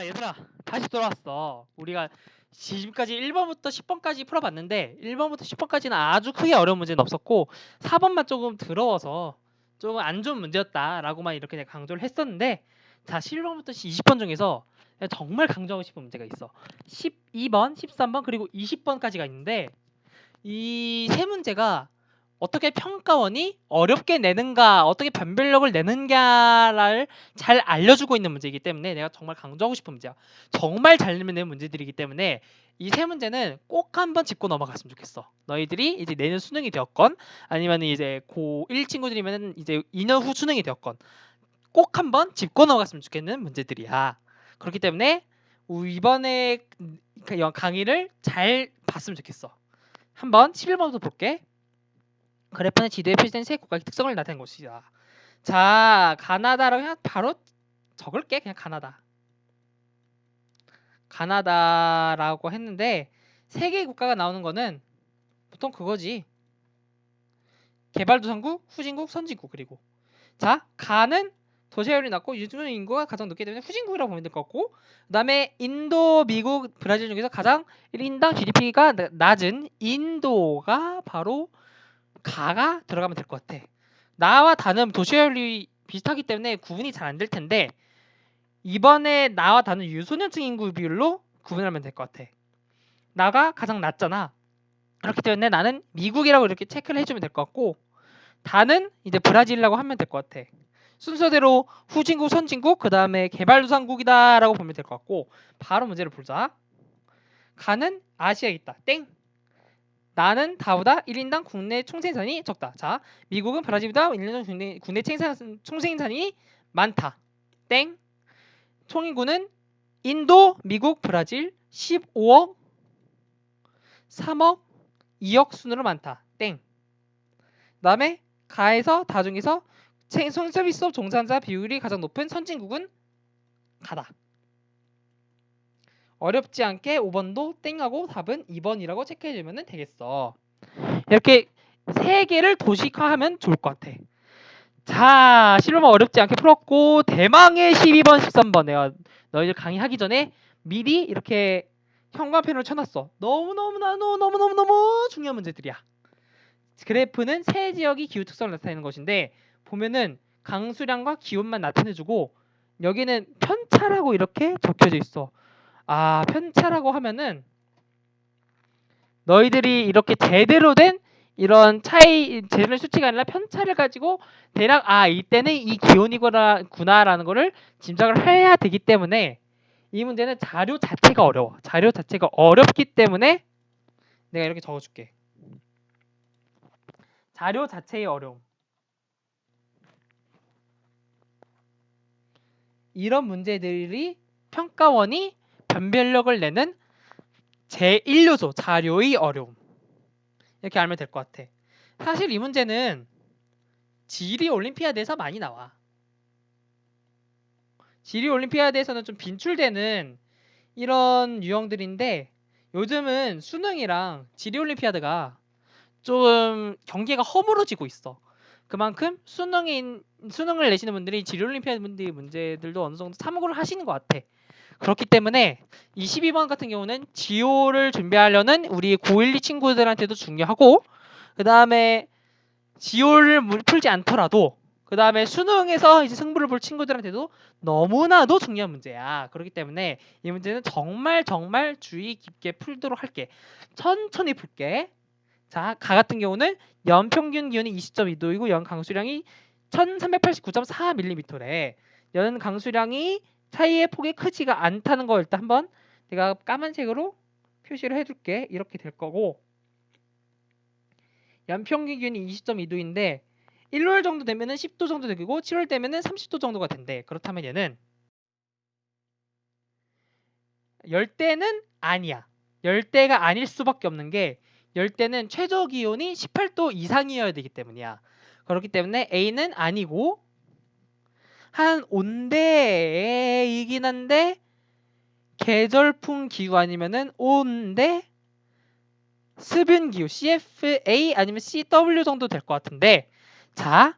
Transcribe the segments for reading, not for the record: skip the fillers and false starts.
자, 얘들아, 다시 돌아왔어. 우리가 지금까지 1번부터 10번까지 풀어봤는데 1번부터 10번까지는 아주 크게 어려운 문제는 없었고 4번만 조금 더러워서 조금 안 좋은 문제였다라고만 이렇게 내가 강조를 했었는데, 자, 11번부터 20번 중에서 내가 정말 강조하고 싶은 문제가 있어. 12번, 13번, 그리고 20번까지가 있는데 이 세 문제가 어떻게 평가원이 어렵게 내는가, 어떻게 변별력을 내는가를 잘 알려주고 있는 문제이기 때문에 내가 정말 강조하고 싶은 문제야. 정말 잘 내는 문제들이기 때문에 이 세 문제는 꼭 한번 짚고 넘어갔으면 좋겠어. 너희들이 이제 내년 수능이 되었건 아니면 이제 고1 친구들이면 이제 2년 후 수능이 되었건 꼭 한번 짚고 넘어갔으면 좋겠는 문제들이야. 그렇기 때문에 이번에 강의를 잘 봤으면 좋겠어. 한번 11번부터 볼게. 그래프는 지도에 표시된 세 국가의 특성을 나타낸 것이다. 자, 가나다라고 그냥 바로 적을게. 그냥 가나다라고 했는데 세 개의 국가가 나오는 거는 보통 그거지. 개발도상국, 후진국, 선진국. 그리고 자, 가는 도시화율이 낮고 유증 인구가 가장 높기 때문에 후진국이라고 보면 될 것 같고, 그 다음에 인도, 미국, 브라질 중에서 가장 1인당 GDP가 낮은 인도가 바로 가가 들어가면 될 것 같아. 나와 다는 도시화율이 비슷하기 때문에 구분이 잘 안 될 텐데 이번에 나와 다는 유소년층 인구 비율로 구분하면 될 것 같아. 나가 가장 낮잖아. 그렇기 때문에 나는 미국이라고 이렇게 체크를 해주면 될 것 같고, 다는 이제 브라질이라고 하면 될 것 같아. 순서대로 후진국, 선진국, 그 다음에 개발도상국이다라고 보면 될 것 같고, 바로 문제를 보자. 가는 아시아에 있다. 땡. 나는 다보다 1인당 국내 총생산이 적다. 자, 미국은 브라질보다 1인당 국내 총생산이 많다. 땡. 총인구는 인도, 미국, 브라질 15억, 3억, 2억 순으로 많다. 땡. 그다음에 가에서 다 중에서 성서비스업 종사자 비율이 가장 높은 선진국은 가다. 어렵지 않게 5번도 땡하고 답은 2번이라고 체크해주면 되겠어. 이렇게 세 개를 도식화하면 좋을 것 같아. 자, 실험은 어렵지 않게 풀었고 대망의 12번, 13번 내가 너희들 강의하기 전에 미리 이렇게 형광펜으로 쳐놨어. 너무너무 중요한 문제들이야. 그래프는 세 지역이 기후 특성을 나타내는 것인데 보면은 강수량과 기온만 나타내주고 여기는 편차라고 이렇게 적혀져 있어. 아, 편차라고 하면은 너희들이 이렇게 제대로 된 이런 제대로 된 수치가 아니라 편차를 가지고 대략 이때는 이 기온이구나라는 거를 짐작을 해야 되기 때문에 이 문제는 자료 자체가 어려워. 자료 자체가 어렵기 때문에 내가 이렇게 적어줄게. 자료 자체의 어려움. 이런 문제들이 평가원이 변별력을 내는 제1요소, 자료의 어려움. 이렇게 알면 될 것 같아. 사실 이 문제는 지리 올림피아드에서 많이 나와. 지리 올림피아드에서는 좀 빈출되는 이런 유형들인데 요즘은 수능이랑 지리 올림피아드가 좀 경계가 허물어지고 있어. 그만큼 수능을 내시는 분들이 지리 올림피아드 문제들도 어느 정도 참고를 하시는 것 같아. 그렇기 때문에 이 12번 같은 경우는 지오를 준비하려는 우리 고1, 2 친구들한테도 중요하고, 그 다음에 지오를 풀지 않더라도 그 다음에 수능에서 이제 승부를 볼 친구들한테도 너무나도 중요한 문제야. 그렇기 때문에 이 문제는 정말 주의 깊게 풀도록 할게. 천천히 풀게. 자, 가 같은 경우는 연평균 기온이 20.2도이고 연 강수량이 1389.4mm래. 연 강수량이 사이의 폭이 크지가 않다는 거 일단 한번 내가 까만색으로 표시를 해둘게. 이렇게 될 거고, 연평균 기온이 20.2도인데 1월 정도 되면은 10도 정도 되고 7월 되면은 30도 정도가 된대. 그렇다면 얘는 열대는 아니야. 열대가 아닐 수밖에 없는 게 열대는 최저 기온이 18도 이상이어야 되기 때문이야. 그렇기 때문에 A는 아니고 한 온대이긴 한데 계절풍 기후 아니면은 온대 수분 기후 CFA 아니면 CW 정도 될 것 같은데, 자,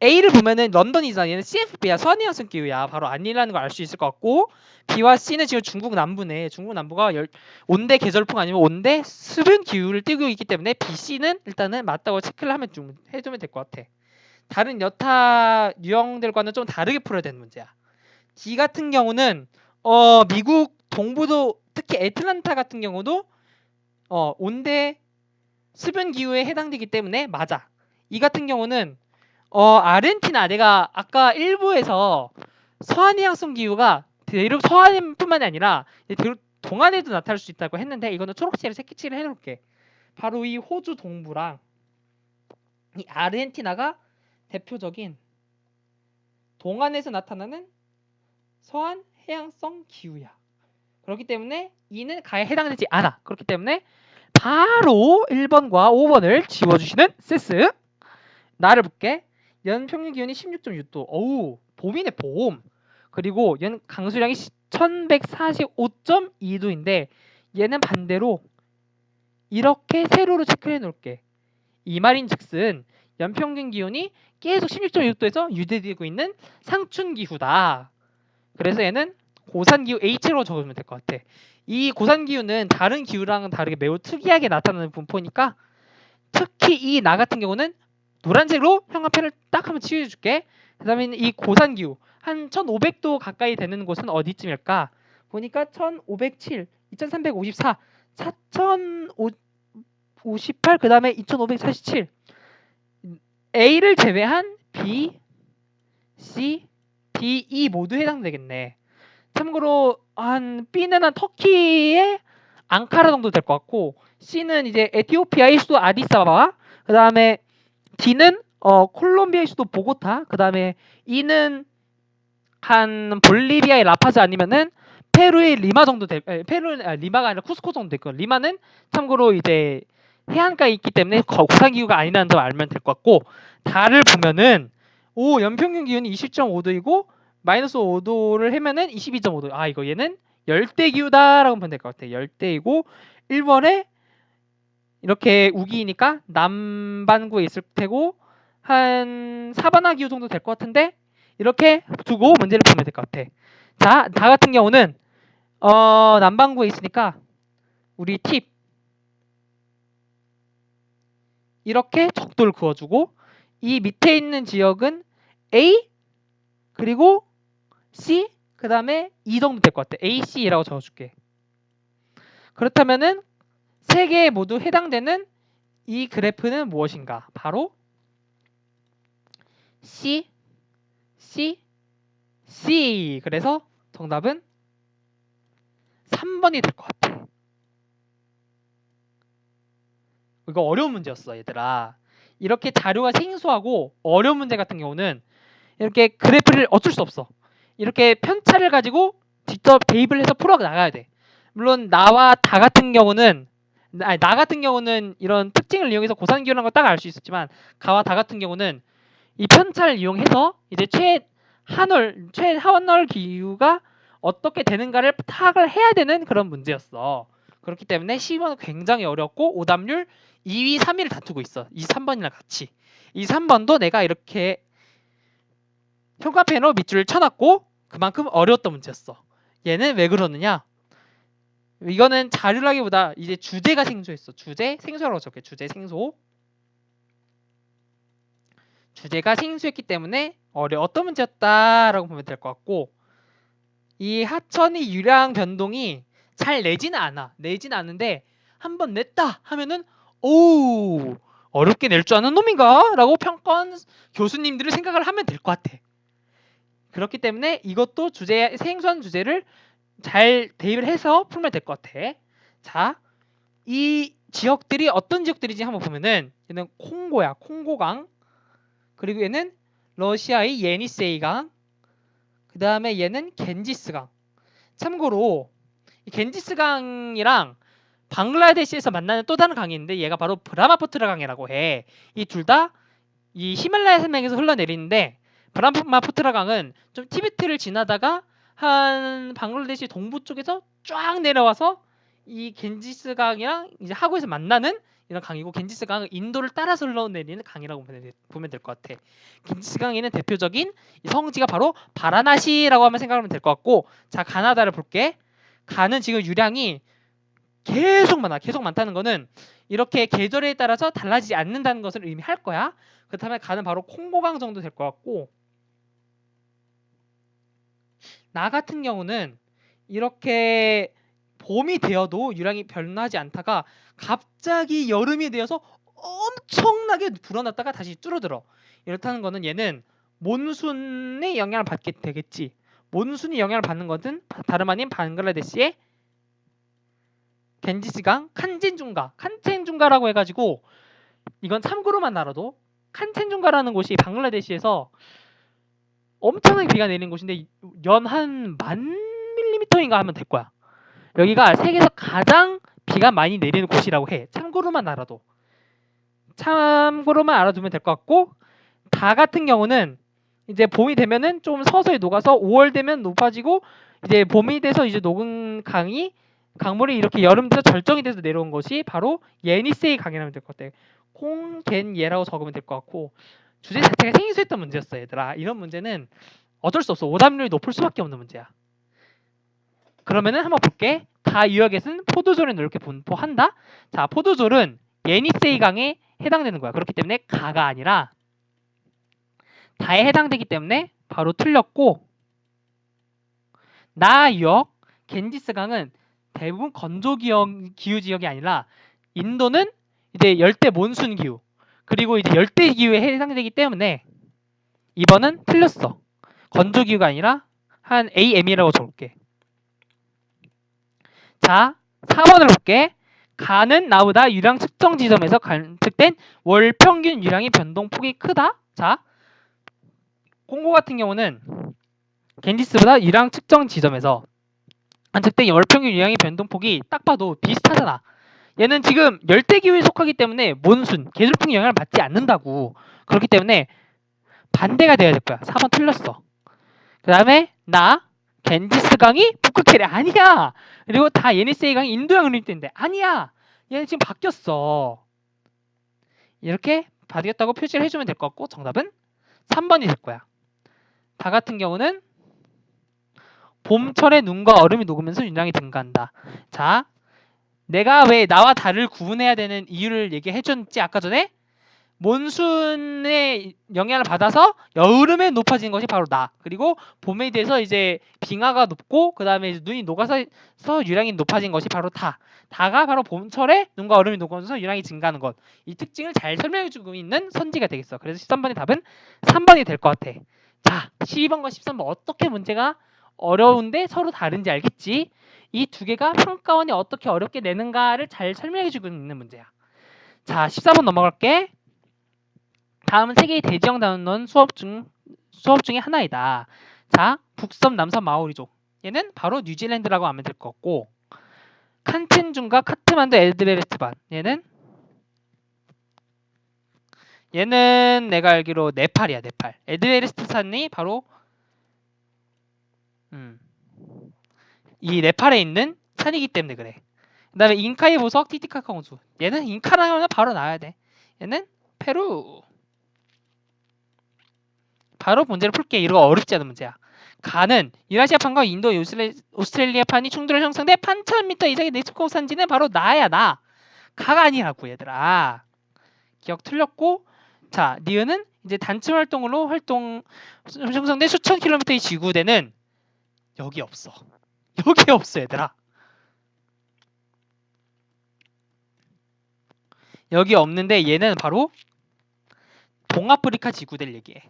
A를 보면은 런던이잖아. 얘는 CFB야. 서해안성 기후야. 바로 아니라는 걸 알 수 있을 것 같고, B와 C는 지금 중국 남부네. 중국 남부가 온대 계절풍 아니면 온대 수분 기후를 띠고 있기 때문에 B, C는 일단은 맞다고 체크를 하면 해주면 될 것 같아. 다른 여타 유형들과는 좀 다르게 풀어야 되는 문제야. D 같은 경우는 미국 동부도 특히 애틀란타 같은 경우도 온대 수분 기후에 해당되기 때문에 맞아. 이 같은 경우는 아르헨티나 내가 아까 일부에서 서한해양성 기후가 대륙 서한뿐만이 아니라 대륙 동안에도 나타날 수 있다고 했는데 이거는 초록색으로 색칠을 해놓을게. 바로 이 호주 동부랑 이 아르헨티나가 대표적인 동안에서 나타나는 서한 해양성 기후야. 그렇기 때문에 이는 가에 해당되지 않아. 그렇기 때문에 바로 1번과 5번을 지워주시는 세스. 나를 볼게. 연평균 기온이 16.6도. 어우, 봄이네, 봄. 그리고 얘는 강수량이 1145.2도인데 얘는 반대로 이렇게 세로로 체크해 놓을게. 이 말인즉슨 연평균 기온이 계속 16.6도에서 유지되고 있는 상춘 기후다. 그래서 얘는 고산 기후 H로 적으면 될 것 같아. 이 고산 기후는 다른 기후랑은 다르게 매우 특이하게 나타나는 분포니까 특히 이 나 같은 경우는 노란색으로 형광펜을 딱 한번 치워줄게. 그 다음에 이 고산 기후 한 1500도 가까이 되는 곳은 어디쯤일까? 보니까 1507, 2354, 4058, 그 다음에 2547. A를 제외한 B, C, D, E 모두 해당되겠네. 참고로 B는 한 터키의 앙카라 정도 될 것 같고, C는 이제 에티오피아의 수도 아디스아바바, 그 다음에 D는 콜롬비아의 수도 보고타, 그 다음에 E는 한 볼리비아의 라파즈 아니면은 페루의 리마 정도 페루는 리마가 아니라 쿠스코 정도 될 거예요. 리마는 참고로 이제 해안가에 있기 때문에 고산 기후가 아니라는 점 알면 될 것 같고, 달을 보면은 연평균 기온이 20.5도이고 마이너스 5도를 해면은 22.5도. 이거 얘는 열대 기후다라고 보면 될 것 같아. 열대이고 1번에 이렇게 우기니까 남반구에 있을 테고 한 사바나 기후 정도 될 것 같은데 이렇게 두고 문제를 보면 될 것 같아. 자, 다 같은 경우는 남반구에 있으니까 우리 팁 이렇게 적도를 그어주고 이 밑에 있는 지역은 A 그리고 C 그 다음에 E 정도 될 것 같아. A, C라고 적어줄게. 그렇다면은 세 개 모두 해당되는 이 그래프는 무엇인가? 바로 C, C, C. 그래서 정답은 3번이 될 것 같아. 이거 어려운 문제였어, 얘들아. 이렇게 자료가 생소하고 어려운 문제 같은 경우는 이렇게 그래프를 어쩔 수 없어. 이렇게 편차를 가지고 직접 대입을 해서 풀어 나가야 돼. 물론 나와 다 같은 경우는 나 같은 경우는 이런 특징을 이용해서 고산기후라는 걸 딱 알 수 있었지만 가와 다 같은 경우는 이 편차를 이용해서 이제 최하원널 기후가 어떻게 되는가를 파악을 해야 되는 그런 문제였어. 그렇기 때문에 12번은 굉장히 어렵고 오답률 2위, 3위를 다투고 있어. 이 3번이랑 같이. 이 3번도 내가 이렇게 평가펜으로 밑줄을 쳐놨고 그만큼 어려웠던 문제였어. 얘는 왜 그러느냐? 이거는 자료라기보다 이제 주제가 생소했어. 주제 생소라고 적게. 주제 생소. 주제가 생소했기 때문에 어떤 문제였다라고 보면 될 것 같고 이 하천의 유량 변동이 잘 내지는 않아. 내지는 않은데 한번 냈다 하면은 오 어렵게 낼 줄 아는 놈인가? 라고 평가원 교수님들을 생각을 하면 될 것 같아. 그렇기 때문에 이것도 생소한 주제를 잘 대입을 해서 풀면 될 것 같아. 자, 이 지역들이 어떤 지역들인지 한번 보면은 얘는 콩고야. 콩고강. 그리고 얘는 러시아의 예니세이강. 그 다음에 얘는 겐지스강. 참고로 이 겐지스강이랑 방글라데시에서 만나는 또 다른 강이 있는데 얘가 바로 브라마푸트라 강이라고 해. 이 둘 다 이 히말라야 산맥에서 흘러내리는데 브라마푸트라 강은 좀 티베트를 지나다가 한 방글라데시 동부 쪽에서 쫙 내려와서 이 겐지스강이랑 이제 하구에서 만나는 이런 강이고 겐지스강은 인도를 따라서 흘러내리는 강이라고 보면 될 것 같아. 겐지스강에는 대표적인 성지가 바로 바라나시라고 하면 생각하면 될 것 같고, 자 가나다를 볼게. 가는 지금 유량이 계속 많아. 계속 많다는 거는 이렇게 계절에 따라서 달라지지 않는다는 것을 의미할 거야. 그렇다면 가는 바로 콩고강 정도 될 것 같고, 나 같은 경우는 이렇게 봄이 되어도 유량이 변하지 않다가 갑자기 여름이 되어서 엄청나게 불어났다가 다시 줄어들어. 이렇다는 거는 얘는 몬순의 영향을 받게 되겠지. 몬순이 영향을 받는 것은 다름 아닌 방글라데시의 겐지스강 칸첸중가라고 해가지고, 이건 참고로만 알아도 칸첸중가라는 곳이 방글라데시에서 엄청나게 비가 내리는 곳인데 연 한 10,000밀리미터인가 하면 될 거야. 여기가 세계에서 가장 비가 많이 내리는 곳이라고 해. 참고로만 알아도. 참고로만 알아두면 될 것 같고, 다 같은 경우는 이제 봄이 되면은 좀 서서히 녹아서 5월 되면 높아지고, 이제 봄이 돼서 이제 녹은 강물이 이렇게 여름 돼서 절정이 돼서 내려온 것이 바로 예니세이 강이라면 될 것 같아. 콩겐예라고 적으면 될 것 같고, 주제 자체가 생소했던 문제였어 얘들아. 이런 문제는 어쩔 수 없어. 오답률이 높을 수밖에 없는 문제야. 그러면은 한번 볼게. 다 유역에서는 포도졸을 이렇게 분포한다. 자, 포도졸은 예니세이 강에 해당되는 거야. 그렇기 때문에 가가 아니라 다에 해당되기 때문에 바로 틀렸고, 나 유역 겐지스 강은 대부분 건조 기후 지역이 아니라 인도는 이제 열대 몬순 기후, 그리고 이제 열대 기후에 해당되기 때문에 2번은 틀렸어. 건조 기후가 아니라 한 AM이라고 적을게. 자, 4번을 볼게. 가는 나보다 유량 측정 지점에서 관측된 월 평균 유량의 변동폭이 크다. 자, 콩고 같은 경우는 겐지스보다 유량 측정 지점에서 관측된 월 평균 유량의 변동폭이 딱 봐도 비슷하잖아. 얘는 지금 열대기후에 속하기 때문에 몬순, 계절풍 영향을 받지 않는다고. 그렇기 때문에 반대가 돼야 될 거야. 4번 틀렸어. 그 다음에 겐지스강이 북극해래. 아니야. 그리고 다 예니세이강이 인도양 흐르는데 아니야. 얘는 지금 바뀌었어. 이렇게 바뀌었다고 표시를 해주면 될 것 같고, 정답은 3번이 될 거야. 다 같은 경우는 봄철에 눈과 얼음이 녹으면서 윤량이 증가한다. 자, 내가 왜 나와 달을 구분해야 되는 이유를 얘기해줬지 아까 전에? 몬순의 영향을 받아서 여름에 높아지는 것이 바로 나. 그리고 봄에 대해서 이제 빙하가 높고, 그 다음에 눈이 녹아서 유량이 높아진 것이 바로 다. 다가 바로 봄철에 눈과 얼음이 녹으면서 유량이 증가하는 것. 이 특징을 잘 설명해주고 있는 선지가 되겠어. 그래서 13번의 답은 3번이 될 것 같아. 자, 12번과 13번 어떻게 문제가 어려운데 서로 다른지 알겠지? 이 두 개가 평가원이 어떻게 어렵게 내는가를 잘 설명해주고 있는 문제야. 자, 14번 넘어갈게. 다음은 세계의 대지형 다루는 수업 중에 하나이다. 자, 북섬, 남섬 마오리족. 얘는 바로 뉴질랜드라고 하면 될 것 같고, 칸첸중과 카트만두 에드베레스트반. 얘는 내가 알기로 네팔이야, 네팔. 에드베레스트산이 바로 이 네팔에 있는 산이기 때문에 그래. 그 다음에 잉카의 보석 티티카카 홍수. 얘는 잉카라고 하면 바로 나와야 돼. 얘는 페루. 바로 문제를 풀게. 이거 어렵지 않은 문제야. 가는 유라시아판과 인도 오스트레일리아판이 충돌을 형성돼 8,000m 이상의 넥스코 산지는 바로 나야 나. 가가 아니라고 얘들아. 기억 틀렸고, 자 니은은 이제 단층 활동으로 형성된 수천 킬로미터의 지구대는 여기 없어. 여기 없어 얘들아. 여기 없는데 얘는 바로 동아프리카 지구대를 얘기해.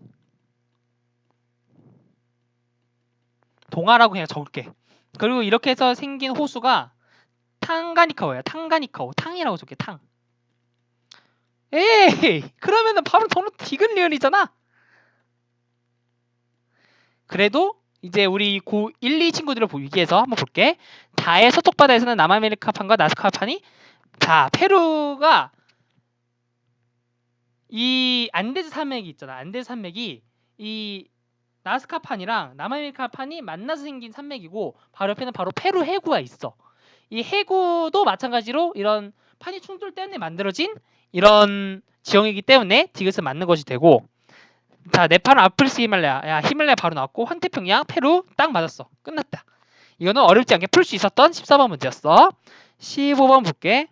동아라고 그냥 적을게. 그리고 이렇게 해서 생긴 호수가 탕가니카오야. 탕가니카오. 탕이라고 적게 탕. 에이, 그러면은 바로 도로 디귿리을이잖아. 그래도 이제 우리 고 1, 2 친구들을 보기 위해서 한번 볼게. 다의 서쪽 바다에서는 남아메리카판과 나스카판이, 자 페루가 이 안데스 산맥이 있잖아. 안데스 산맥이 이 나스카판이랑 남아메리카판이 만나서 생긴 산맥이고, 바로 옆에는 바로 페루 해구가 있어. 이 해구도 마찬가지로 이런 판이 충돌 때문에 만들어진 이런 지형이기 때문에 디귿은 맞는 것이 되고 자 네팔, 아프리스 히말라야 야 히말라야 바로 나왔고 환태평양, 페루 딱 맞았어. 끝났다. 이거는 어렵지 않게 풀 수 있었던 14번 문제였어. 15번 볼게.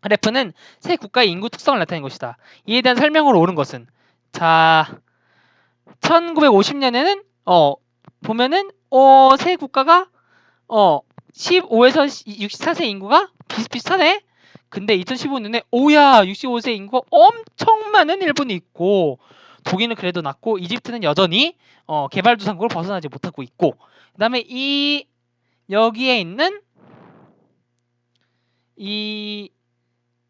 그래프는 세 국가의 인구 특성을 나타낸 것이다. 이에 대한 설명으로 옳은 것은 자 1950년에는 보면은 세 국가가 15에서 64세 인구가 비슷비슷하네. 근데 2015년에 오야 65세 인구가 엄청 많은 일본이 있고 독일은 그래도 낮고 이집트는 여전히 개발도상국을 벗어나지 못하고 있고 그다음에 이 여기에 있는 이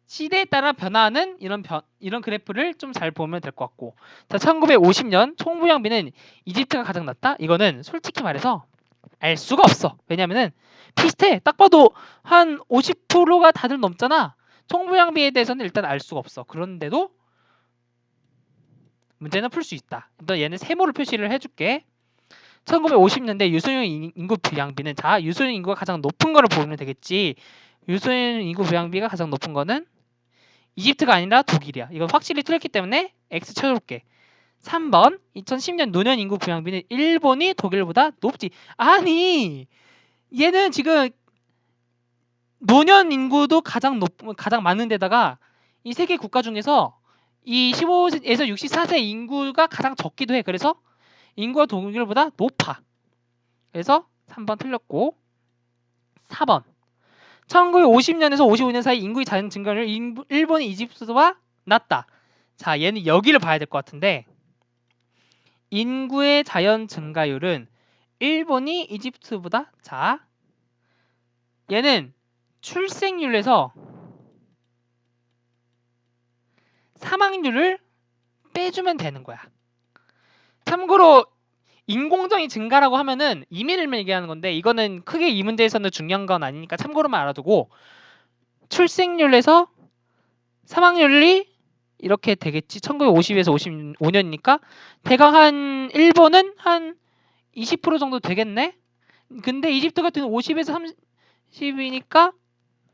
시대에 따라 변화하는 이런 그래프를 좀 잘 보면 될 것 같고 자 1950년 총무양비는 이집트가 가장 낮다? 이거는 솔직히 말해서 알 수가 없어. 왜냐면은 비슷해. 딱 봐도 한 50%가 다들 넘잖아. 총무양비에 대해서는 일단 알 수가 없어. 그런데도 문제는 풀 수 있다. 너 얘는 세모를 표시를 해줄게. 1950년대 유소년 인구 부양비는 자 유소년 인구가 가장 높은 거를 보면 되겠지. 유소년 인구 부양비가 가장 높은 거는 이집트가 아니라 독일이야. 이건 확실히 틀렸기 때문에 X 쳐줄게. 3번 2010년 노년 인구 부양비는 일본이 독일보다 높지. 아니 얘는 지금 노년 인구도 가장 많은 데다가 이 세 개 국가 중에서 이 15에서 64세 인구가 가장 적기도 해. 그래서 인구가 독일보다 높아. 그래서 3번 틀렸고 4번 1950년에서 55년 사이 인구의 자연 증가율 일본이 이집트보다 낮다. 자 얘는 여기를 봐야 될 것 같은데 인구의 자연 증가율은 일본이 이집트보다 자 얘는 출생률에서 사망률을 빼주면 되는 거야. 참고로 인공적인 증가라고 하면은 이민을 얘기하는 건데 이거는 크게 이 문제에서는 중요한 건 아니니까 참고로만 알아두고 출생률에서 사망률이 이렇게 되겠지. 1950에서 55년이니까 대강 한 일본은 한 20% 정도 되겠네. 근데 이집트 같은 50에서 30이니까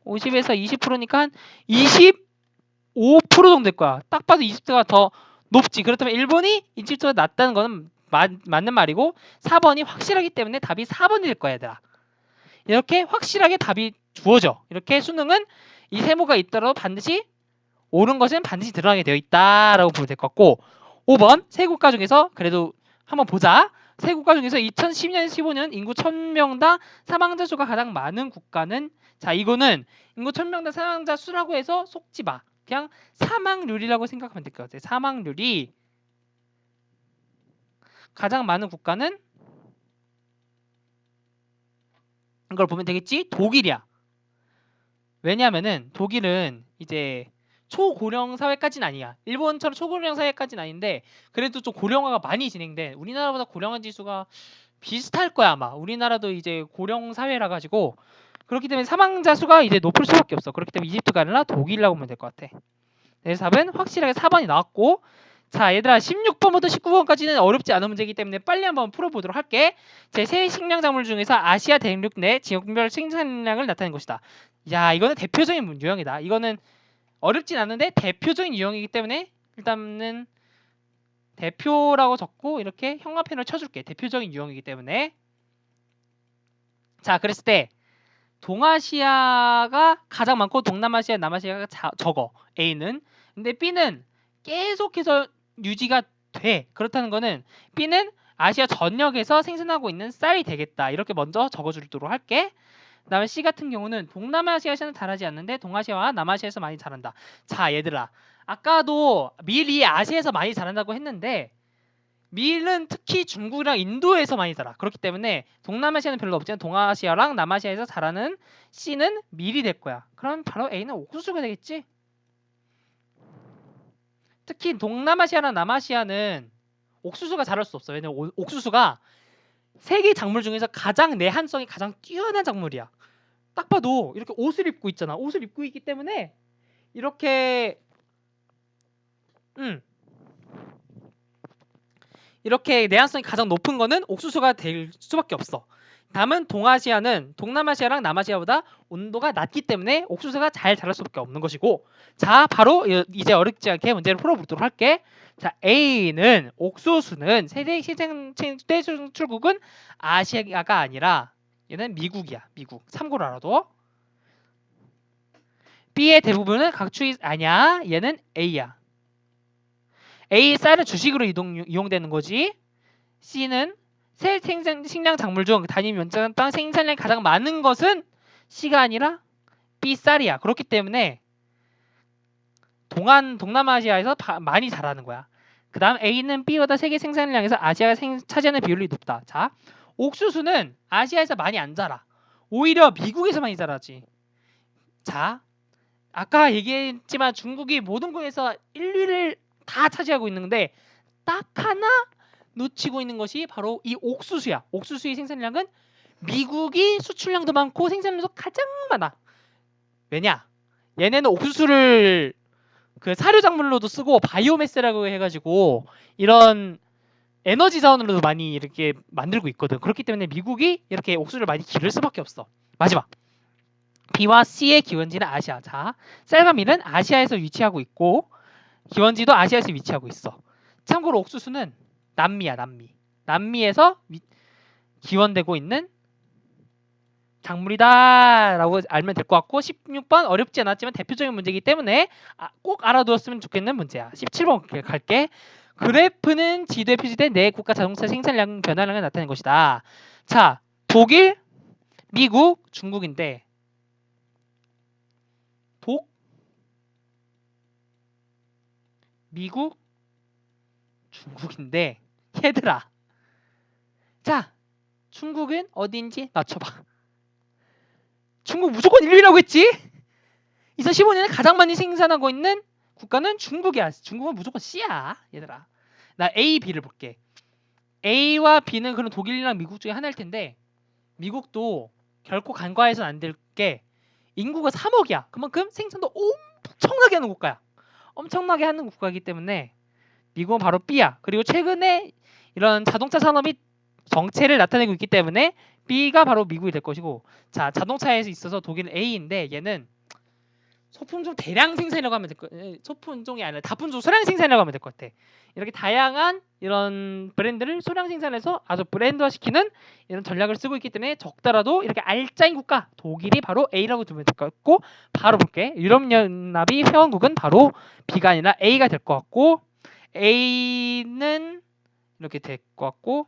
50에서 20%니까 한 25% 정도 될 거야. 딱 봐도 이집트가 더 높지. 그렇다면 일본이 이집트가 낮다는 거는 맞는 말이고 4번이 확실하기 때문에 답이 4번일 거야, 얘들아. 이렇게 확실하게 답이 주어져. 이렇게 수능은 이 세모가 있더라도 반드시 옳은 것은 반드시 드러나게 되어 있다라고 보면 될 것 같고 5번 세 국가 중에서 그래도 한번 보자. 세 국가 중에서 2010년, 15년 인구 1000명당 사망자 수가 가장 많은 국가는 자 이거는 인구 1000명당 사망자 수라고 해서 속지 마. 그냥 사망률이라고 생각하면 될 것 같아요. 사망률이 가장 많은 국가는 이걸 보면 되겠지? 독일이야. 왜냐하면은 독일은 이제 초고령 사회까지는 아니야. 일본처럼 초고령 사회까지는 아닌데 그래도 좀 고령화가 많이 진행돼. 우리나라보다 고령화 지수가 비슷할 거야 아마. 우리나라도 이제 고령 사회라 가지고 그렇기 때문에 사망자 수가 이제 높을 수밖에 없어. 그렇기 때문에 이집트가 아니라 독일이라고 보면 될 것 같아. 그래서 답은 확실하게 4번이 나왔고 자 얘들아 16번부터 19번까지는 어렵지 않은 문제이기 때문에 빨리 한번 풀어보도록 할게. 제3 식량 작물 중에서 아시아 대륙 내 지역별 생산량을 나타낸 것이다. 야 이거는 대표적인 유형이다. 이거는 어렵진 않은데 대표적인 유형이기 때문에 일단은 대표라고 적고 이렇게 형광펜을 쳐줄게. 대표적인 유형이기 때문에 자 그랬을 때 동아시아가 가장 많고 동남아시아, 남아시아가 적어. A는. 근데 B는 계속해서 유지가 돼. 그렇다는 거는 B는 아시아 전역에서 생산하고 있는 쌀이 되겠다. 이렇게 먼저 적어주도록 할게. 그 다음에 C 같은 경우는 동남아시아에서는 잘하지 않는데 동아시아와 남아시아에서 많이 잘한다. 자 얘들아 아까도 밀이 아시아에서 많이 잘한다고 했는데 밀은 특히 중국이랑 인도에서 많이 자라. 그렇기 때문에 동남아시아는 별로 없지만 동아시아랑 남아시아에서 자라는 C는 밀이 될 거야. 그럼 바로 A는 옥수수가 되겠지. 특히 동남아시아랑 남아시아는 옥수수가 자랄 수 없어. 왜냐면 옥수수가 세계 작물 중에서 가장 내한성이 가장 뛰어난 작물이야. 딱 봐도 이렇게 옷을 입고 있잖아. 옷을 입고 있기 때문에 이렇게 이렇게 내한성이 가장 높은 거는 옥수수가 될 수밖에 없어. 다음은 동아시아는 동남아시아랑 남아시아보다 온도가 낮기 때문에 옥수수가 잘 자랄 수밖에 없는 것이고, 자 바로 이제 어렵지 않게 문제를 풀어보도록 할게. 자 A는 옥수수는 세계 시장 최대출국은 아시아가 아니라 얘는 미국이야. 미국. 참고로 알아둬. B의 대부분은 각축이 아니야. 얘는 A야. A 쌀은 주식으로 이용되는 거지. C는 새 식량 작물 중 단위 면적 땅 생산량이 가장 많은 것은 C가 아니라 B 쌀이야. 그렇기 때문에 동남아시아에서 많이 자라는 거야. 그 다음 A는 B보다 세계 생산량에서 아시아가 차지하는 비율이 높다. 자, 옥수수는 아시아에서 많이 안 자라. 오히려 미국에서 많이 자라지. 자, 아까 얘기했지만 중국이 모든 국에서 1위를 다 차지하고 있는데 딱 하나 놓치고 있는 것이 바로 이 옥수수야. 옥수수의 생산량은 미국이 수출량도 많고 생산량도 가장 많아. 왜냐? 얘네는 옥수수를 그 사료 작물로도 쓰고 바이오매스라고 해가지고 이런 에너지 자원으로도 많이 이렇게 만들고 있거든. 그렇기 때문에 미국이 이렇게 옥수수를 많이 기를 수밖에 없어. 마지막 B와 C의 기원지는 아시아. 자, 쌀과 밀은 아시아에서 위치하고 있고 기원지도 아시아에서 위치하고 있어. 참고로 옥수수는 남미야. 남미에서 기원되고 있는 작물이다라고 알면 될 것 같고 16번 어렵지 않았지만 대표적인 문제이기 때문에 꼭 알아두었으면 좋겠는 문제야. 17번 갈게. 그래프는 지도에 표시된 네 국가 자동차 생산량 변화량을 나타낸 것이다. 자, 독일, 미국, 중국인데 미국, 중국인데 얘들아. 자, 중국은 어디인지 맞춰봐. 중국 무조건 1위라고 했지? 2015년에 가장 많이 생산하고 있는 국가는 중국이야. 중국은 무조건 C야. 얘들아. 나 A, B를 볼게. A와 B는 그런 독일이랑 미국 중에 하나일 텐데 미국도 결코 간과해서는 안 될 게 인구가 3억이야. 그만큼 생산도 엄청나게 하는 국가야. 엄청나게 하는 국가이기 때문에 미국은 바로 B야. 그리고 최근에 이런 자동차 산업이 정체를 나타내고 있기 때문에 B가 바로 미국이 될 것이고, 자 자동차에서 있어서 독일은 A인데 얘는 소품종 대량 생산이라고 하면 될 것 같아. 소품종이 아니라 다품종 소량 생산이라고 하면 될 것 같아. 이렇게 다양한 이런 브랜드를 소량 생산해서 아주 브랜드화 시키는 이런 전략을 쓰고 있기 때문에 적더라도 이렇게 알짜인 국가 독일이 바로 A라고 두면 될 것 같고, 바로 볼게. 유럽연합이 회원국은 바로 B가 아니라 A가 될 것 같고, A는 이렇게 될 것 같고,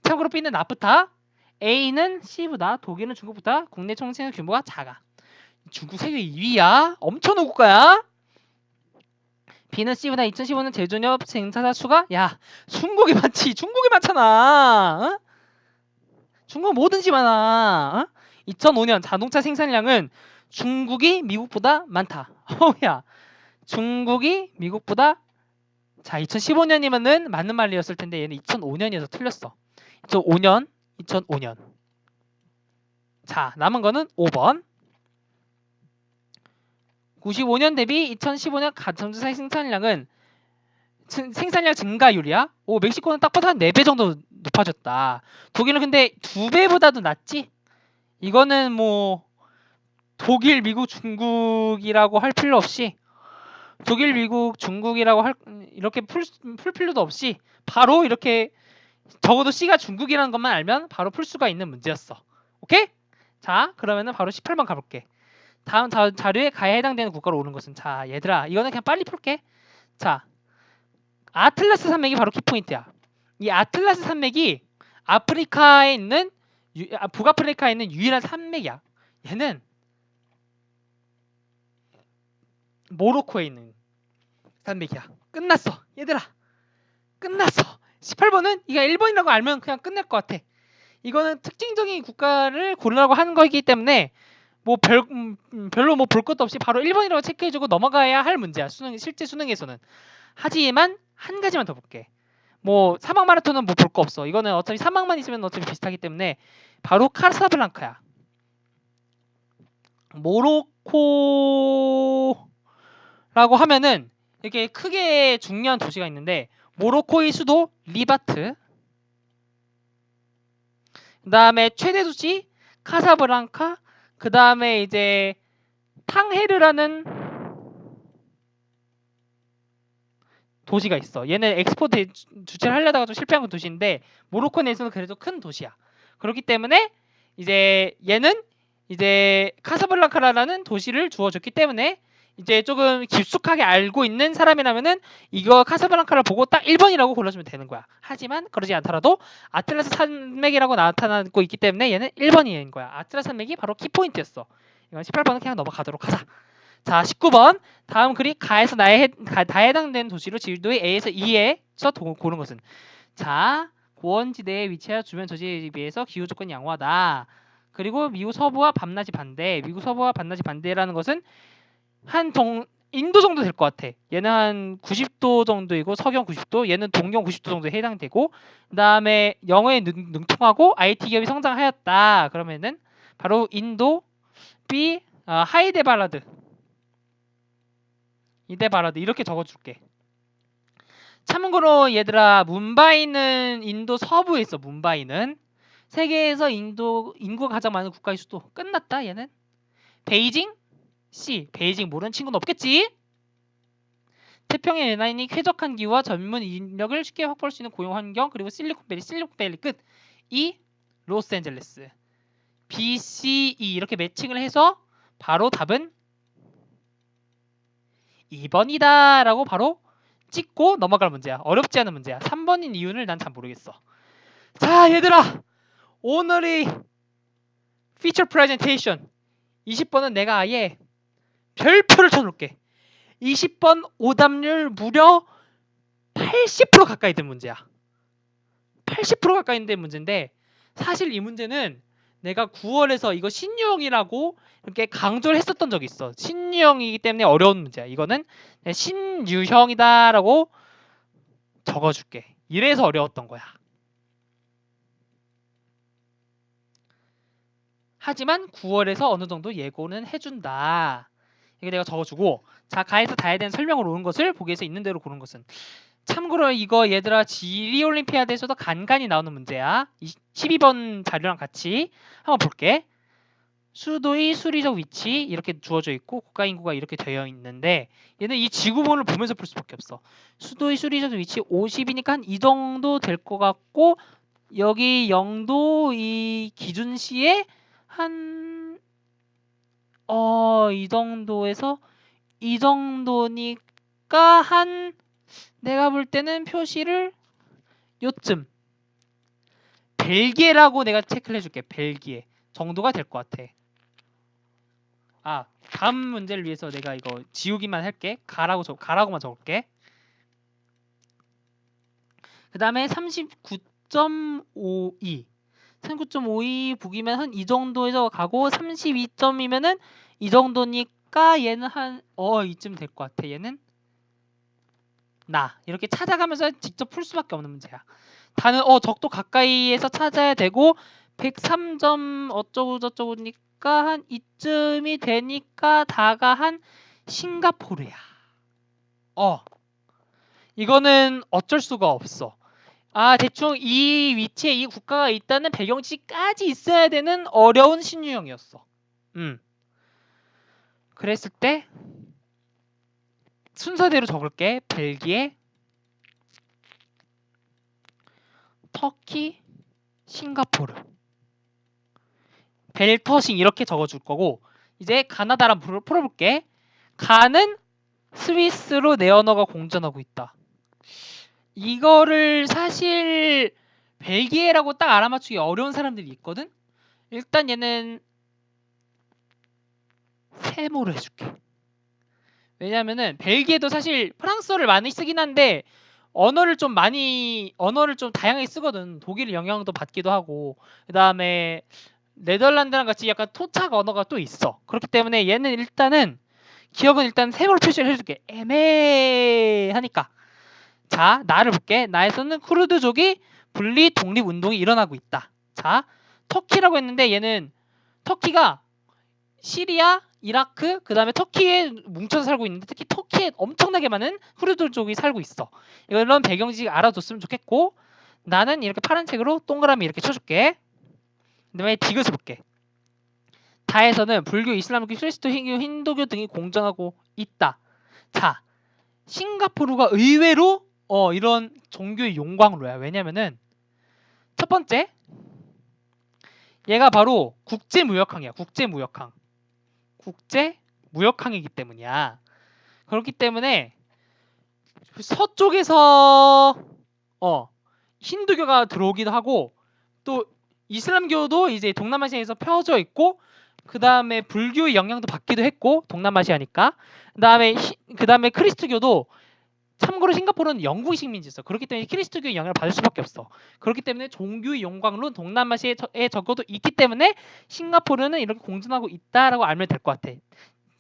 참고로 B는 나프타, A는 C보다 독일은 중국보다 국내 총생 규모가 작아. 중국 세계 2위야. 엄청난 국가야. B는 C보다 2015년 제조업 생산자 수가 중국이 많지. 중국이 많잖아. 중국 뭐든지 많아. 2005년 자동차 생산량은 중국이 미국보다 많다. 야, 중국이 미국보다 2015년이면은 맞는 말이었을 텐데 얘는 2005년이어서 틀렸어. 2005년. 자, 남은 거는 5번. 95년 대비 2015년 자동차 생산량은 생산량 증가율이야. 멕시코는 딱 봐도 한 4배 정도 높아졌다. 독일은 근데 2배보다도 낫지? 이거는 뭐 독일, 미국, 중국이라고 할 필요 없이 독일, 미국, 중국이라고 이렇게 풀 필요도 없이 바로 이렇게 적어도 C가 중국이라는 것만 알면 바로 풀 수가 있는 문제였어. 오케이? 자, 그러면은 바로 18번 가볼게. 다음 자료에 가에 해당되는 국가로 오는 것은, 자 얘들아 이거는 그냥 빨리 풀게. 자, 아틀라스 산맥이 바로 키포인트야. 이 아틀라스 산맥이 아프리카에 있는 북아프리카에 있는 유일한 산맥이야. 얘는 모로코에 있는 산맥이야. 끝났어. 얘들아. 끝났어. 18번은 이가 1번이라고 알면 그냥 끝날 것 같아. 이거는 특징적인 국가를 고르라고 하는 거이기 때문에 뭐 별로 뭐 볼 것도 없이 바로 1번이라고 체크해주고 넘어가야 할 문제야. 실제 수능에서는. 하지만 한 가지만 더 볼게. 뭐 사막 마라톤은 뭐 볼 거 없어. 이거는 어차피 사막만 있으면 어차피 비슷하기 때문에 바로 카사블랑카야. 모로코라고 하면은 이렇게 크게 중요한 도시가 있는데 모로코의 수도 리바트, 그 다음에 최대 도시 카사블랑카, 그 다음에 이제 탕헤르라는 도시가 있어. 얘는 엑스포트 주최를 하려다가 좀 실패한 그 도시인데 모로코 내에서는 그래도 큰 도시야. 그렇기 때문에 이제 얘는 이제 카사블랑카라는 도시를 주어줬기 때문에 이제 조금 깊숙하게 알고 있는 사람이라면은 이거 카사블랑카를 보고 딱 1번이라고 골라주면 되는 거야. 하지만 그러지 않더라도 아틀라스 산맥이라고 나타나고 있기 때문에 얘는 1번인 거야. 아틀라스 산맥이 바로 키포인트였어. 이건 18번은 그냥 넘어가도록 하자. 자, 19번. 다음 글이 가에서 다 해당되는 도시로 지도의 A에서 E에서 고른 것은. 자, 고원지대에 위치하여 주변 도시에 비해서 기후 조건이 양호하다. 그리고 미국 서부와 밤낮이 반대. 미국 서부와 밤낮이 반대라는 것은 인도 정도 될 것 같아. 얘는 한 90도 정도이고 서경 90도, 얘는 동경 90도 정도에 해당되고, 그 다음에 영어에 능통하고 IT 기업이 성장하였다. 그러면은 바로 인도 B 하이데발라드 이데바라드 이렇게 적어줄게. 참고로 얘들아 뭄바이는 인도 서부에 있어. 뭄바이는 세계에서 인구가 가장 많은 국가의 수도. 끝났다 얘는. 베이징 C. 베이징 모르는 친구는 없겠지. 태평양 연안이 쾌적한 기후와 전문 인력을 쉽게 확보할 수 있는 고용 환경 그리고 실리콘밸리 끝. E. 로스앤젤레스 B, C, E 이렇게 매칭을 해서 바로 답은 2번이다 라고 바로 찍고 넘어갈 문제야. 어렵지 않은 문제야. 3번인 이유를 난 잘 모르겠어. 자 얘들아 오늘의 피처 프레젠테이션 20번은 내가 아예 별표를 쳐놓을게. 20번 오답률 무려 80% 가까이 된 문제야. 80% 가까이 된 문제인데 사실 이 문제는 내가 9월에서 이거 신유형이라고 이렇게 강조를 했었던 적이 있어. 신유형이기 때문에 어려운 문제야. 이거는 신유형이다라고 적어줄게. 이래서 어려웠던 거야. 하지만 9월에서 어느 정도 예고는 해준다. 이게 내가 적어주고 자 가에서 다 해야 되는 설명으로 온 것을 보기에서 있는 대로 고른 것은. 참고로 이거 얘들아 지리올림피아드에서도 간간히 나오는 문제야. 12번 자료랑 같이 한번 볼게. 수도의 수리적 위치 이렇게 주어져 있고 국가 인구가 이렇게 되어 있는데 얘는 이 지구본을 보면서 풀 수밖에 없어. 수도의 수리적 위치 50이니까 한 이 정도 될 것 같고 여기 영도 이 기준시에 한 이 정도에서 이 정도니까 한 내가 볼 때는 표시를 요쯤 벨기에라고 내가 체크를 해줄게. 벨기에 정도가 될 것 같아. 다음 문제를 위해서 내가 이거 지우기만 할게. 가라고만 적을게. 그 다음에 39.52 39.52 북이면 한 이 정도에서 가고 32점이면은 이 정도니까 얘는 한 이쯤 될 것 같아. 얘는 이렇게 찾아가면서 직접 풀 수밖에 없는 문제야. 다는 적도 가까이에서 찾아야 되고 103점 어쩌고 저쩌고니까 한 이쯤이 되니까 다가 한 싱가포르야. 이거는 어쩔 수가 없어. 대충 이 위치에 이 국가가 있다는 배경지까지 있어야 되는 어려운 신유형이었어. 그랬을 때 순서대로 적을게. 벨기에, 터키, 싱가포르, 벨터싱 이렇게 적어줄 거고 이제 가나다랑 풀어볼게. 가는 스위스로 내 언어가 공전하고 있다. 이거를 사실 벨기에라고 딱 알아맞추기 어려운 사람들이 있거든. 일단 얘는 세모로 해줄게. 왜냐면은 벨기에도 사실 프랑스어를 많이 쓰긴 한데 언어를 좀 다양하게 쓰거든. 독일 영향도 받기도 하고 그 다음에 네덜란드랑 같이 약간 토착 언어가 또 있어. 그렇기 때문에 얘는 일단은 기억은 일단 세모로 표시를 해줄게. 애매하니까. 자, 나를 볼게. 나에서는 쿠르드족이 분리 독립 운동이 일어나고 있다. 자, 터키라고 했는데 얘는 터키가 시리아, 이라크, 그 다음에 터키에 뭉쳐서 살고 있는데 특히 터키에 엄청나게 많은 쿠르드족이 살고 있어. 이런 배경지식 알아뒀으면 좋겠고 나는 이렇게 파란색으로 동그라미 이렇게 쳐줄게. 그다음에 디귿을 볼게. 다에서는 불교, 이슬람교, 그리스도, 힌두교 등이 공존하고 있다. 자, 싱가포르가 의외로 이런 종교의 용광로야. 왜냐면은 첫 번째, 얘가 바로 국제무역항이야. 국제무역항이기 때문이야. 그렇기 때문에 서쪽에서 힌두교가 들어오기도 하고 또 이슬람교도 이제 동남아시아에서 펴져 있고 그 다음에 불교의 영향도 받기도 했고 동남아시아니까 그 다음에 크리스트교도 참고로 싱가포르는 영국이 식민지였어. 그렇기 때문에 키리스트교의 영향을 받을 수밖에 없어. 그렇기 때문에 종교의 영광론 동남아시아에 적어도 있기 때문에 싱가포르는 이렇게 공존하고 있다라고 알면 될 것 같아.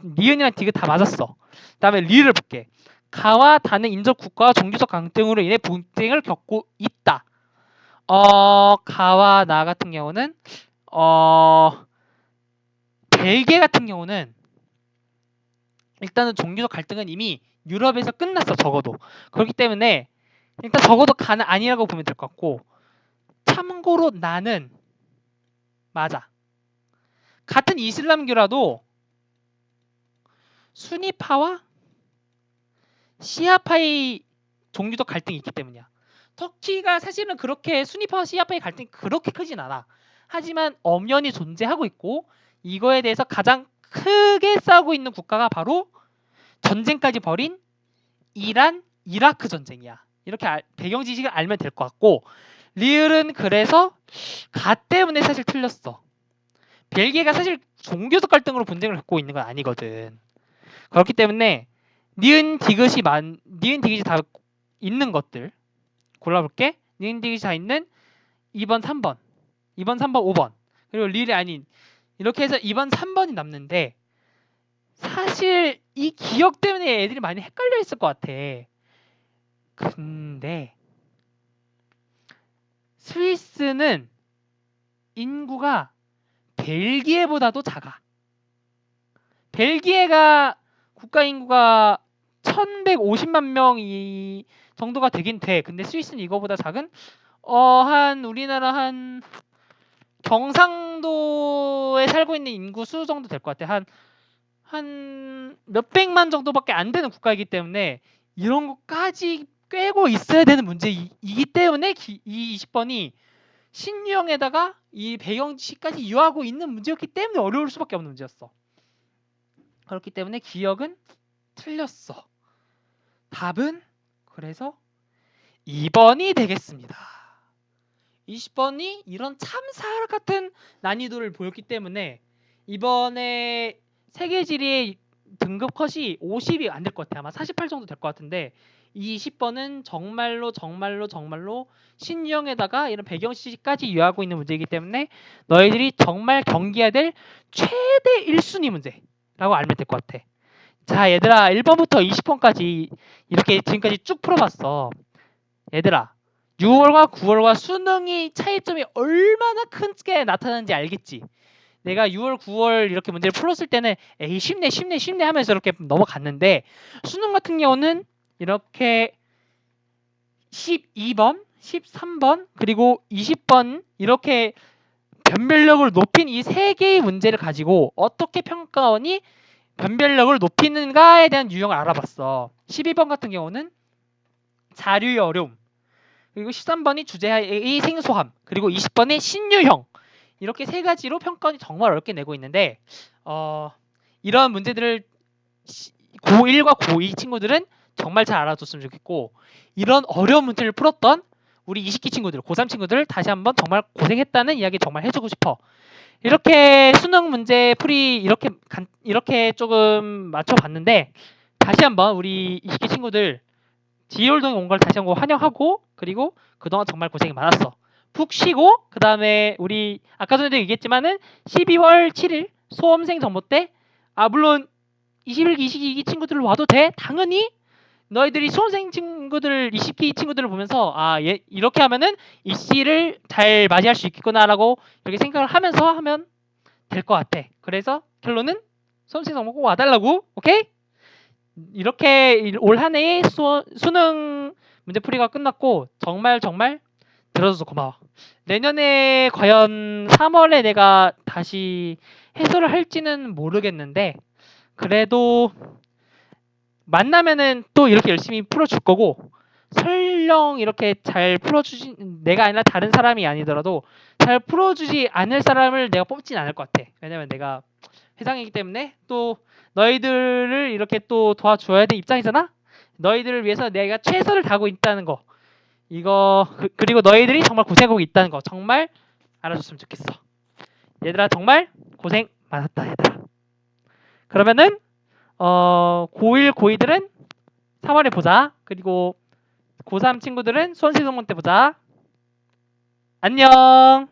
니은이랑 디귿 다 맞았어. 그다음에 리를 볼게. 가와 다는 인접 국가와 종교적 강등으로 인해 분쟁을 겪고 있다. 가와 나 같은 경우는 벨기에 같은 경우는 일단은 종교적 갈등은 이미 유럽에서 끝났어. 적어도. 그렇기 때문에 일단 적어도 가는 아니라고 보면 될 것 같고 참고로 나는 맞아. 같은 이슬람교라도 수니파와 시아파의 종교적 갈등이 있기 때문이야. 터키가 사실은 그렇게 수니파와 시아파의 갈등이 그렇게 크진 않아. 하지만 엄연히 존재하고 있고 이거에 대해서 가장 크게 싸우고 있는 국가가 바로 전쟁까지 벌인 이란, 이라크 전쟁이야. 이렇게 배경 지식을 알면 될 것 같고 리을은 그래서 가 때문에 사실 틀렸어. 벨기에가 사실 종교적 갈등으로 분쟁을 겪고 있는 건 아니거든. 그렇기 때문에 니은 디귿이 다 있는 것들 골라볼게. 니은 디귿이 다 있는 2번, 3번, 2번, 3번, 5번 그리고 리을이 아닌 이렇게 해서 2번, 3번이 남는데 사실 이 기억 때문에 애들이 많이 헷갈려 있을 것 같아. 근데 스위스는 인구가 벨기에보다도 작아. 벨기에가 국가 인구가 1150만 명 정도가 되긴 돼. 근데 스위스는 이거보다 작은 한 우리나라 한 경상도에 살고 있는 인구 수 정도 될 것 같아. 한 몇백만 정도밖에 안 되는 국가이기 때문에 이런 것까지 꿰고 있어야 되는 문제이기 때문에 이 20번이 신유형에다가 이 배경지식까지 유하고 있는 문제였기 때문에 어려울 수밖에 없는 문제였어. 그렇기 때문에 기억은 틀렸어. 답은 그래서 2번이 되겠습니다. 20번이 이런 참사 같은 난이도를 보였기 때문에 이번에 세계지리의 등급 컷이 50이 안 될 것 같아요. 아마 48 정도 될 것 같은데 이 20번은 정말로 신유형에다가 이런 배경시까지 유하고 있는 문제이기 때문에 너희들이 정말 경기해야 될 최대 1순위 문제라고 알면 될 것 같아. 자 얘들아 1번부터 20번까지 이렇게 지금까지 쭉 풀어봤어. 얘들아 6월과 9월과 수능이 차이점이 얼마나 크게 나타나는지 알겠지? 내가 6월, 9월 이렇게 문제를 풀었을 때는 에이 쉽네 하면서 이렇게 넘어갔는데 수능 같은 경우는 이렇게 12번, 13번 그리고 20번 이렇게 변별력을 높인 이 세 개의 문제를 가지고 어떻게 평가원이 변별력을 높이는가에 대한 유형을 알아봤어. 12번 같은 경우는 자료의 어려움 그리고 13번이 주제의 생소함 그리고 20번이 신유형 이렇게 세 가지로 평가원이 정말 어렵게 내고 있는데 이런 문제들을 고1과 고2 친구들은 정말 잘 알아뒀으면 좋겠고 이런 어려운 문제를 풀었던 우리 20기 친구들, 고3 친구들 다시 한번 정말 고생했다는 이야기 정말 해주고 싶어. 이렇게 수능 문제 풀이 이렇게 조금 맞춰봤는데 다시 한번 우리 20기 친구들 지율동에 온 걸 다시 한번 환영하고 그리고 그동안 정말 고생이 많았어. 푹 쉬고 그 다음에 우리 아까 전에도 얘기했지만은 12월 7일 수험생 정모 때 물론 21기, 22기 친구들 와도 돼. 당연히 너희들이 수험생 친구들 20기 친구들을 보면서 얘 이렇게 하면은 입시를 잘 맞이할 수 있겠구나라고 이렇게 생각을 하면서 하면 될 것 같아. 그래서 결론은 수험생 정모 꼭 와달라고. 오케이? 이렇게 올 한 해의 수능 문제풀이가 끝났고 정말 들어줘서 고마워. 내년에 과연 3월에 내가 다시 해설을 할지는 모르겠는데 그래도 만나면은 또 이렇게 열심히 풀어줄 거고 설령 이렇게 잘 풀어주지 내가 아니라 다른 사람이 아니더라도 잘 풀어주지 않을 사람을 내가 뽑진 않을 것 같아. 왜냐면 내가 회장이기 때문에 또 너희들을 이렇게 또 도와줘야 될 입장이잖아. 너희들을 위해서 내가 최선을 다하고 있다는 거 이거 그리고 너희들이 정말 고생하고 있다는 거 정말 알아줬으면 좋겠어. 얘들아 정말 고생 많았다 얘들아. 그러면은 고1 고2들은 3월에 보자. 그리고 고3 친구들은 수원시동문 때 보자. 안녕.